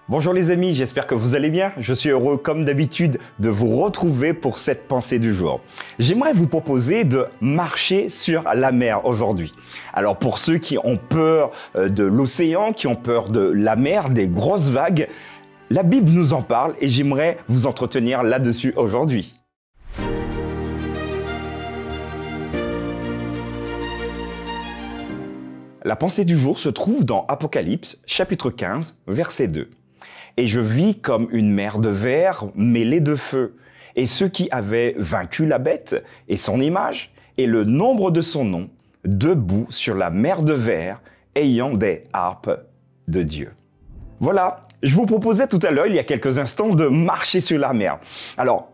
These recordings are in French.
Bonjour les amis, j'espère que vous allez bien. Je suis heureux comme d'habitude de vous retrouver pour cette pensée du jour. J'aimerais vous proposer de marcher sur la mer aujourd'hui. Alors pour ceux qui ont peur de l'océan, qui ont peur de la mer, des grosses vagues, la Bible nous en parle et j'aimerais vous entretenir là-dessus aujourd'hui. La pensée du jour se trouve dans Apocalypse, chapitre 15, verset 2. « Et je vis comme une mer de verre mêlée de feu, et ceux qui avaient vaincu la bête et son image, et le nombre de son nom, debout sur la mer de verre, ayant des harpes de Dieu. » Voilà, je vous proposais tout à l'heure, il y a quelques instants, de marcher sur la mer. Alors,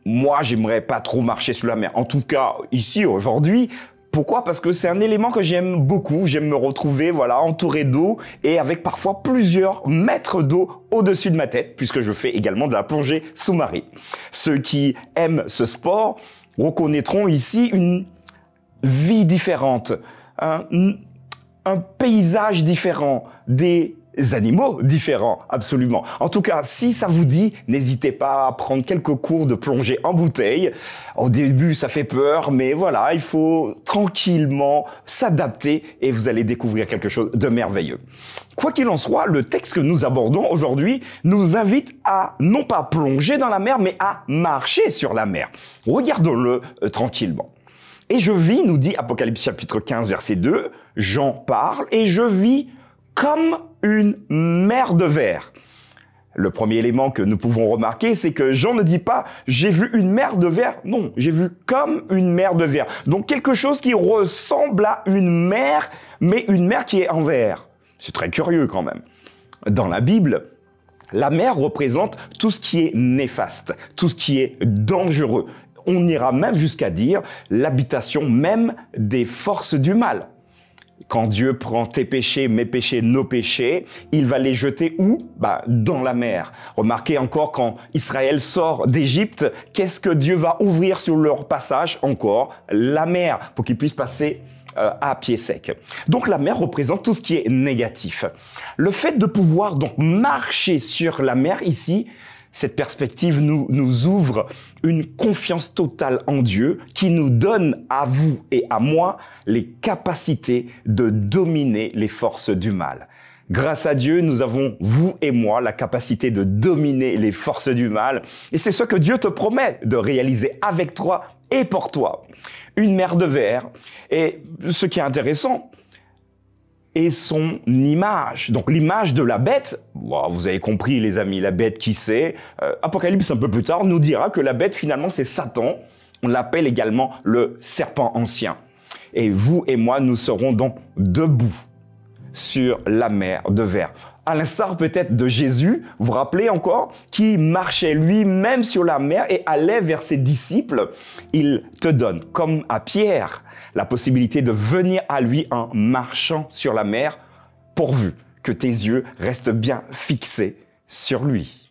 moi, j'aimerais pas trop marcher sur la mer. En tout cas, ici, aujourd'hui. Pourquoi? Parce que c'est un élément que j'aime beaucoup. J'aime me retrouver, voilà, entouré d'eau et avec parfois plusieurs mètres d'eau au-dessus de ma tête, puisque je fais également de la plongée sous-marine. Ceux qui aiment ce sport reconnaîtront ici une vie différente, un paysage différent, des animaux différents, absolument. En tout cas, si ça vous dit, n'hésitez pas à prendre quelques cours de plongée en bouteille. Au début, ça fait peur, mais voilà, il faut tranquillement s'adapter et vous allez découvrir quelque chose de merveilleux. Quoi qu'il en soit, le texte que nous abordons aujourd'hui nous invite à non pas plonger dans la mer, mais à marcher sur la mer. Regardons-le tranquillement. Et je vis, nous dit Apocalypse chapitre 15, verset 2, Jean parle, et je vis comme une mer de verre. Le premier élément que nous pouvons remarquer, c'est que Jean ne dit pas « j'ai vu une mer de verre ». Non, j'ai vu comme une mer de verre. Donc quelque chose qui ressemble à une mer, mais une mer qui est en verre. C'est très curieux quand même. Dans la Bible, la mer représente tout ce qui est néfaste, tout ce qui est dangereux. On ira même jusqu'à dire l'habitation même des forces du mal. Quand Dieu prend tes péchés, mes péchés, nos péchés, il va les jeter où? Dans la mer. Remarquez encore quand Israël sort d'Égypte, qu'est-ce que Dieu va ouvrir sur leur passage? Encore la mer, pour qu'ils puissent passer à pied sec. Donc la mer représente tout ce qui est négatif. Le fait de pouvoir donc marcher sur la mer ici, cette perspective nous ouvre une confiance totale en Dieu qui nous donne à vous et à moi les capacités de dominer les forces du mal. Grâce à Dieu, nous avons, vous et moi, la capacité de dominer les forces du mal. Et c'est ce que Dieu te promet de réaliser avec toi et pour toi. Une mer de verre. Et ce qui est intéressant, et son image. Donc l'image de la bête, vous avez compris les amis, la bête qui c'est. Apocalypse un peu plus tard nous dira que la bête finalement c'est Satan. On l'appelle également le serpent ancien. Et vous et moi nous serons donc debout sur la mer de verre. À l'instar peut-être de Jésus, vous vous rappelez encore, qui marchait lui-même sur la mer et allait vers ses disciples. Il te donne, comme à Pierre, la possibilité de venir à lui en marchant sur la mer, pourvu que tes yeux restent bien fixés sur lui.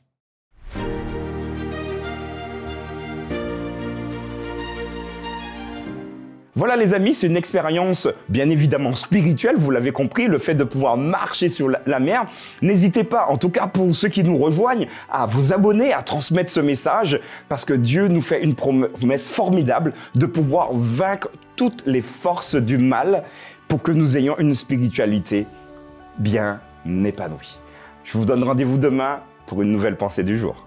Voilà les amis, c'est une expérience bien évidemment spirituelle, vous l'avez compris, le fait de pouvoir marcher sur la mer. N'hésitez pas, en tout cas pour ceux qui nous rejoignent, à vous abonner, à transmettre ce message, parce que Dieu nous fait une promesse formidable de pouvoir vaincre toutes les forces du mal pour que nous ayons une spiritualité bien épanouie. Je vous donne rendez-vous demain pour une nouvelle pensée du jour.